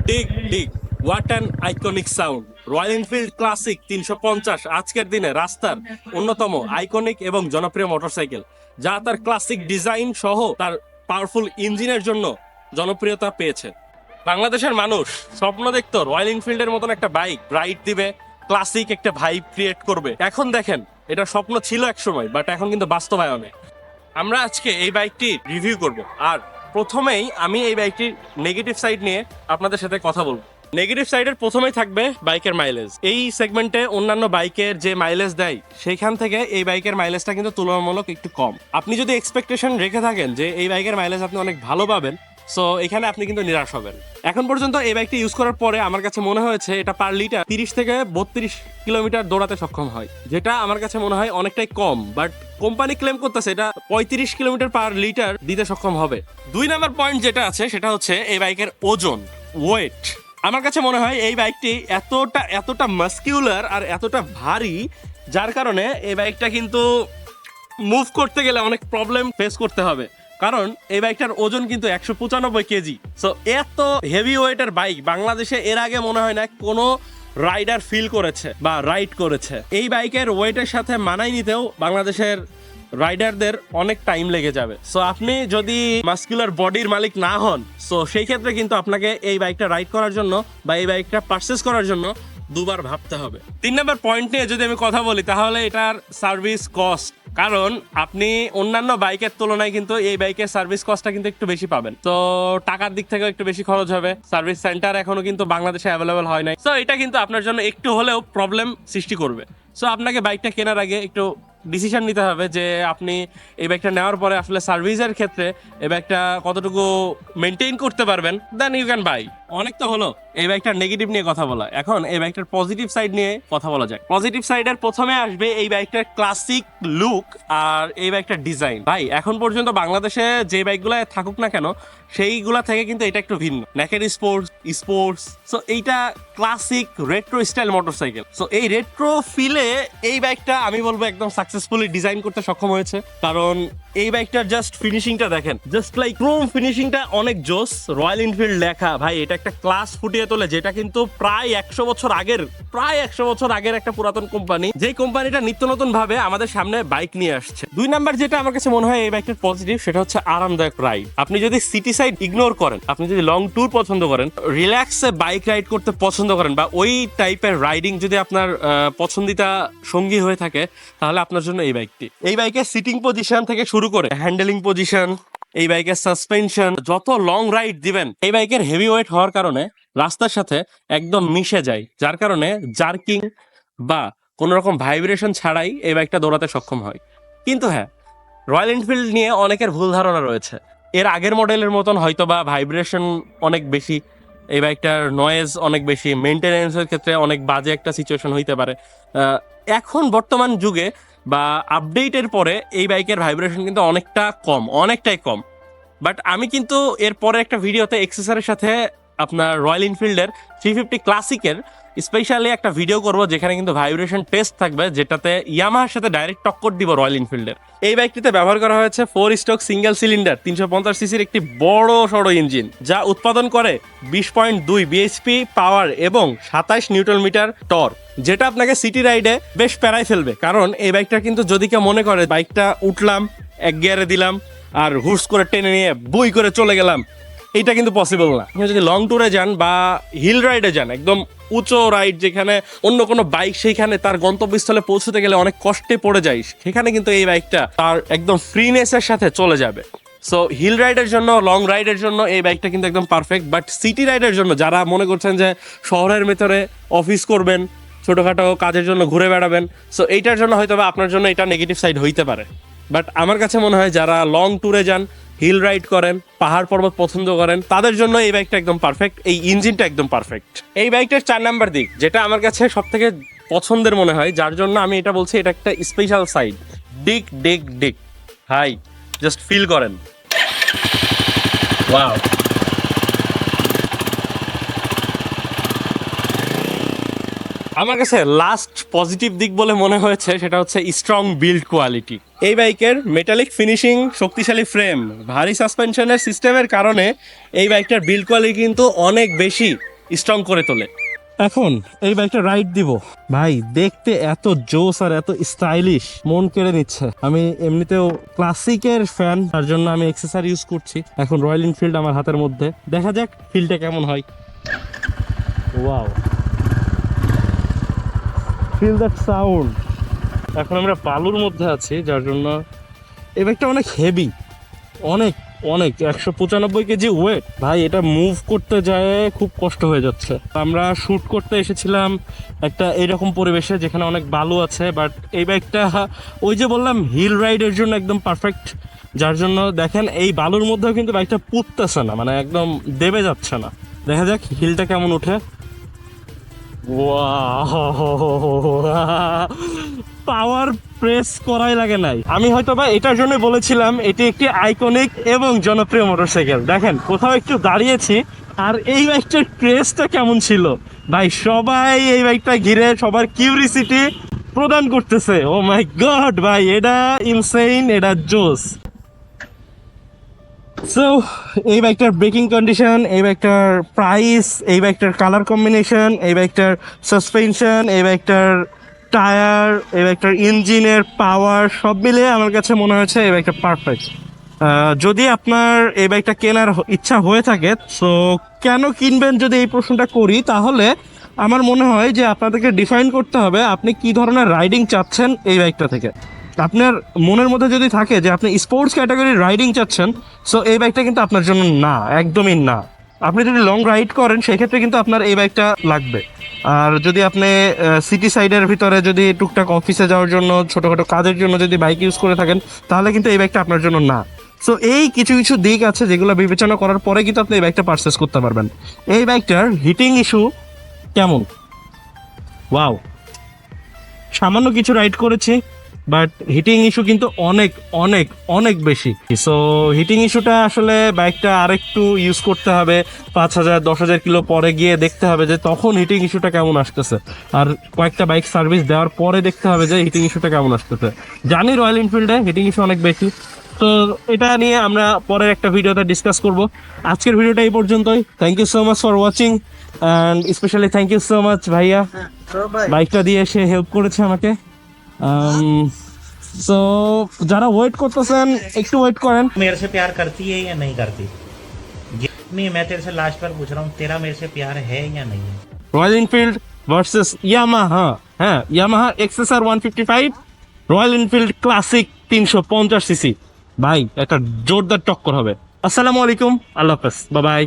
ডিগ ডিগ what an iconic sound. Royal Enfield classic 350 আজকের দিনে রাস্তার অন্যতম আইকনিক এবং জনপ্রিয় মোটরসাইকেল, যা তার ক্লাসিক ডিজাইন সহ তার পাওয়ারফুল ইঞ্জিনের জন্য জনপ্রিয়তা পেয়েছে। বাংলাদেশের মানুষ স্বপ্ন দেখতো রয়্যাল এনফিল্ডের মতন একটা বাইক রাইড দিবে, ক্লাসিক একটা ভাইব ক্রিয়েট করবে। এখন দেখেন, এটা স্বপ্ন ছিল এক সময়, বাট এখন কিন্তু বাস্তবায়নে। আমরা আজকে এই বাইকটি রিভিউ করব, আর প্রথমেই আমি এই বাইকটির নেগেটিভ সাইড নিয়ে আপনাদের সাথে কথা বলবো। নেগেটিভ সাইডের প্রথমেই থাকবে বাইকের মাইলেজ। এই সেগমেন্টে অন্যান্য বাইকের যে মাইলেজ দেয় সেইখান থেকে এই বাইকের মাইলেজটা কিন্তু তুলনামূলক একটু কম। আপনি যদি এক্সপেকটেশন রেখে থাকেন যে এই বাইকের মাইলেজ আপনি অনেক ভালো পাবেন, সো এখানে আপনি কিন্তু নিরাশ হবেন। এখন পর্যন্ত এই বাইকটি ইউজ করার পরে আমার কাছে মনে হয়েছে এটা পার লিটার 30 থেকে 32 কিলোমিটার দৌড়াতে সক্ষম হয়, যেটা আমার কাছে মনে হয় অনেকটাই কম। বাট কোম্পানি ক্লেম করতেছে এটা 35 কিলোমিটার পার লিটার দিতে সক্ষম হবে। 2 নাম্বার পয়েন্ট যেটা আছে সেটা হচ্ছে এই বাইকের ওজন, ওয়েট। আমার কাছে মনে হয় এই বাইকটি এতটা মাস্কিউলার আর এতটা ভারী, যার কারণে এই বাইকটা কিন্তু মুভ করতে গেলে অনেক প্রবলেম ফেস করতে হবে। কারণ এই বাইকটার ওজন কিন্তু 195 কেজি। সো এত হেভি ওয়েটের বাইক বাংলাদেশে এর আগে মনে হয় না কোনো রাইডার ফিল করেছে বা রাইড করেছে। এই বাইকের ওয়েটের সাথে মানায় নিতেও বাংলাদেশের রাইডারদের অনেক টাইম লেগে যাবে। সো আপনি যদি মাস্কুলার বডির মালিক না হন, সো সেই ক্ষেত্রে কিন্তু আপনাকে এই বাইকটা রাইড করার জন্য বা এই বাইকটা পারচেস করার জন্য দুবার ভাবতে হবে। 3 নম্বর পয়েন্ট নিয়ে যদি আমি কথা বলি, তাহলে এটার সার্ভিস কস্ট। কারণ আপনি অন্যান্য বাইকের তুলনায় কিন্তু এই বাইকের সার্ভিস কস্টটা কিন্তু একটু বেশি পাবেন। তো টাকার দিক থেকে একটু বেশি খরচ হবে। সার্ভিস সেন্টার এখনো কিন্তু বাংলাদেশে অ্যাভেলেবল হয় নাই। সো এটা কিন্তু আপনার জন্য একটু হলেও প্রবলেম সৃষ্টি করবে। সো আপনাকে বাইকটা কেনার আগে একটু ডিসিশন নিতে হবে যে আপনি এই বাইকটা নেওয়ার পরে আসলে সার্ভিসের ক্ষেত্রে এই বাইকটা কতটুকু মেনটেন করতে পারবেন, দেন ইউ ক্যান বাই। অনেক তো হলো এই বাইকটার নেগেটিভ নিয়ে কথা বলা, এখন এই বাইকটার পজিটিভ সাইড নিয়ে কথা বলা যায়। পজিটিভ সাইডের প্রথমে আসবে এই বাইকটার ক্লাসিক লুক আর এই বাইকটার ডিজাইন। ভাই এখন পর্যন্ত বাংলাদেশে যে বাইকগুলো থাকুক না কেন, সেইগুলা থেকে কিন্তু এটা একটু ভিন্ন। নেকেড স্পোর্টস, সো এইটা classic retro style motorcycle. So এই রেট্রো ফিলে এই বাইকটা আমি বলবো একদম সাকসেসফুলি ডিজাইন করতে সক্ষম হয়েছে। কারণ এই বাইকটার জাস্ট ফিনিশিংটা দেখেন, জাস্ট লাইক ক্রোম ফিনিশিংটা অনেক জোস। রয়্যাল এনফিল্ড লেখা, ভাই এটা একটা ক্লাস ফুটিয়ে তোলে, যেটা কিন্তু প্রায় 100 বছর আগের একটা পুরাতন কোম্পানি, যে কোম্পানিটা নিত্য নতুন ভাবে আমাদের সামনে বাইক নিয়ে আসছে। 2 নাম্বার যেটা আমার কাছে মনে হয় এই বাইকটার পজিটিভ, সেটা হচ্ছে আরামদায়ক রাইড। আপনি যদি সিটি সাইড ইগনোর করেন, আপনি যদি লং ট্যুর পছন্দ করেন, রিল্যাক্সে বাইক রাইড করতে পছন্দ করেন, বা ওই টাইপের রাইডিং যদি আপনার পছন্দিতা সঙ্গী হয়ে থাকে, তাহলে আপনার জন্য এই বাইকটি। এই বাইকের সিটিং পজিশন থেকে শুরু করে হ্যান্ডেলিং পজিশন, এই বাইকের সাসপেনশন, যত লং রাইড দিবেন এই বাইকের হেভি ওয়েট হওয়ার কারণে রাস্তার সাথে একদম মিশে যায়, যার কারণে জার্কিং বা কোনো রকম ভাইব্রেশন ছাড়াই এই বাইকটা দৌড়াতে সক্ষম হয়। কিন্তু হ্যাঁ, রয়্যাল এনফিল্ড নিয়ে অনেকের ভুল ধারণা রয়েছে। এর আগের মডেলের মতন হয়তো বা ভাইব্রেশন অনেক বেশি, এই বাইকটার নয়েজ অনেক বেশি, মেনটেনেন্সের ক্ষেত্রে অনেক বাজে একটা সিচুয়েশন হইতে পারে। এখন বর্তমান যুগে বা আপডেটের পরে এই বাইকের ভাইব্রেশন কিন্তু অনেকটাই কম। বাট আমি কিন্তু এর পরে একটা ভিডিওতে এক্সেসরির সাথে আপনার রয়্যাল এনফিল্ডের 350 ক্লাসিকের স্পেশালি একটা ভিডিও করব, যেখানে কিন্তু ভাইব্রেশন টেস্ট থাকবে, যেটাতে ইয়ামাহার সাথে ডাইরেক্ট টক্কর দিব রয়্যাল এনফিল্ডের। এই বাইকটিতে ব্যবহার করা হয়েছে 4 স্ট্রোক সিঙ্গেল সিলিন্ডার 350 সিসির একটি বড় সড়ো ইঞ্জিন, যা উৎপাদন করে 20.2 বিএইচপি পাওয়ার এবং 27 নিউটন মিটার টর্ক, যেটা আপনাকে সিটি রাইডে বেশ প্যারাই ফেলবে। কারণ এই বাইকটা কিন্তু যদি কেউ মনে করে বাইকটা উঠলাম, এক গিয়ারে দিলাম আর হুস করে টেনে নিয়ে বই করে চলে গেলাম, এইটা কিন্তু পসিবল না। আপনি যদি লং ট্যুরে যান বা হিল রাইডে যান, একদম উঁচু রাইড, যেখানে অন্য কোনো বাইক সেইখানে তার গন্তব্যস্থলে পৌঁছতে গেলে অনেক কষ্টে পড়ে যায়, সেখানে কিন্তু এই বাইকটা তার একদম ফ্রিনেসের সাথে চলে যাবে। সো হিল রাইডের জন্য, লং রাইডের জন্য এই বাইকটা কিন্তু একদম পারফেক্ট। বাট সিটি রাইডের জন্য যারা মনে করছেন যে শহরের ভেতরে অফিস করবেন, ছোটোখাটো কাজের জন্য ঘুরে বেড়াবেন, সো এইটার জন্য হয়তো বা আপনার জন্য এটা নেগেটিভ সাইড হইতে পারে। বাট আমার কাছে মনে হয় যারা লং ট্যুরে যান, হিল রাইড করেন, পাহাড় পর্বত পছন্দ করেন, তাদের জন্য এই বাইকটা একদম পারফেক্ট, এই ইঞ্জিনটা একদম পারফেক্ট। এই বাইকটার 4 নাম্বার দিক, যেটা আমার কাছে সব থেকে পছন্দের মনে হয়, যার জন্য আমি এটা বলছি এটা একটা স্পেশাল সাইড, ডিগ ডিগ ডিগ। হাই, জাস্ট ফিল করেন, ওয়াও। আমার কাছে লাস্ট পজিটিভ দিক বলে মনে হয়েছে সেটা হচ্ছে স্ট্রং বিল্ড কোয়ালিটি। এই বাইকের মেটালিক ফিনিশিং, শক্তিশালী ফ্রেম, ভারী সাসপেনশনের সিস্টেমের কারণে এই বাইকটার বিল্ড কোয়ালিটি কিন্তু অনেক বেশি স্ট্রং করে তোলে। এখন এই বাইকটা রাইড দিব ভাই, দেখতে এত জোস আর এত স্টাইলিশ, মন কেড়ে নিচ্ছে। আমি এমনিতেও ক্লাসিকের ফ্যান, তার জন্য আমি এক্সেসরি ইউজ করছি। এখন রয়্যাল এনফিল্ড আমার হাতের মধ্যে, দেখা যাক ফিলটা কেমন হয়। Wow, feel that sound. এখন আমরা বালুর মধ্যে আছি, যার জন্য এই বাইকটা অনেক হেভি, অনেক অনেক 195 কেজি ওয়েট ভাই। এটা মুভ করতে যায় খুব কষ্ট হয়ে যাচ্ছে। আমরা শ্যুট করতে এসেছিলাম একটা এইরকম পরিবেশে যেখানে অনেক বালু আছে, বাট এই বাইকটা ওই যে বললাম হিল রাইডের জন্য একদম পারফেক্ট। যার জন্য দেখেন এই বালুর মধ্যেও কিন্তু বাইকটা পুততেছে না, মানে একদম দেবে যাচ্ছে না। দেখা যাক হিলটা কেমন ওঠে। পাওয়ার প্রেস করাই লাগে নাই। আমি হয়তো বা এটার জন্য বলেছিলাম এটি একটি আইকনিক এবং জনপ্রিয় মোটরসাইকেল। দেখেন কোথাও একটু দাঁড়িয়েছি আর এই বাইকটার ক্রেজটা কেমন ছিল ভাই, সবাই এই বাইকটা ঘিরে সবার কিউরিসিটি প্রদান করতেছে। ও মাই গড ভাই, এটা ইনসেইন, এটা জোস। সো এই বাইকটার ব্রেকিং কন্ডিশন, এই বাইকটার প্রাইস, এই বাইকটার কালার কম্বিনেশন, এই বাইকটার সাসপেনশন, এই বাইকটার টায়ার, এই বাইকটার ইঞ্জিনের পাওয়ার, সব মিলিয়ে আমার কাছে মনে হয়েছে এই বাইকটা পারফেক্ট। যদি আপনার এই বাইকটা কেনার ইচ্ছা হয়ে থাকে, সো কেন কিনবেন যদি এই প্রশ্নটা করি, তাহলে আমার মনে হয় যে আপনাদেরকে ডিফাইন করতে হবে আপনি কি ধরনের রাইডিং চাচ্ছেন এই বাইকটা থেকে। আপনার মনের মধ্যে যদি থাকে যে আপনি স্পোর্টস ক্যাটাগরির রাইডিং চাচ্ছেন, সো এই বাইকটা কিন্তু আপনার জন্য না, একদমই না। আপনি যদি লং রাইড করেন সেক্ষেত্রে কিন্তু আপনার এই বাইকটা লাগবে। আর যদি আপনি সিটি সাইডের ভিতরে যদি টুকটাক অফিসে যাওয়ার জন্য, ছোটোখাটো কাজের জন্য যদি বাইক ইউজ করে থাকেন, তাহলে কিন্তু এই বাইকটা আপনার জন্য না। সো এই কিছু কিছু দিক আছে যেগুলো বিবেচনা করার পরে কিন্তু আপনি এই বাইকটা পারচেস করতে পারবেন। এই বাইকটার হিটিং ইস্যু কেমন? ওয়াও, সামান্য কিছু রাইড করেছি, বাট হিটিং ইস্যু কিন্তু অনেক অনেক অনেক বেশি। সো হিটিং ইস্যুটা আসলে বাইকটা আরেকটু ইউজ করতে হবে, 5,000-10,000 কিলো পরে গিয়ে দেখতে হবে যে তখন হিটিং ইস্যুটা কেমন আসতেছে, আর কয়েকটা বাইক সার্ভিস দেওয়ার পরে দেখতে হবে যে হিটিং ইস্যুটা কেমন আসতেছে। জানি রয়্যাল এনফিল্ডে হিটিং ইস্যু অনেক বেশি, তো এটা নিয়ে আমরা পরের একটা ভিডিওতে ডিসকাস করব। আজকের ভিডিওটা এই পর্যন্তই। Thank you so much for watching, and specially thank you so much ভাইয়া, বাইকটা দিয়ে সে হেল্প করেছে আমাকে। সো যারা ওয়েট করতেছেন একটু ওয়েট করেন। मेरे से प्यार करती है या नहीं करती? नहीं, मैं तेरे से लास्ट बार पूछ रहा हूँ, तेरा मेरे से प्यार है या नहीं है? রয়্যাল এনফিল্ড ভার্সেস ইয়ামাহা, হ্যাঁ Yamaha XSR 155, royal Enfield classic 350 CC. ভাই একটা জোরদার টক্কর হবে। আসসালামু আলাইকুম, আল্লাহ হাফেজ, বাই বাই।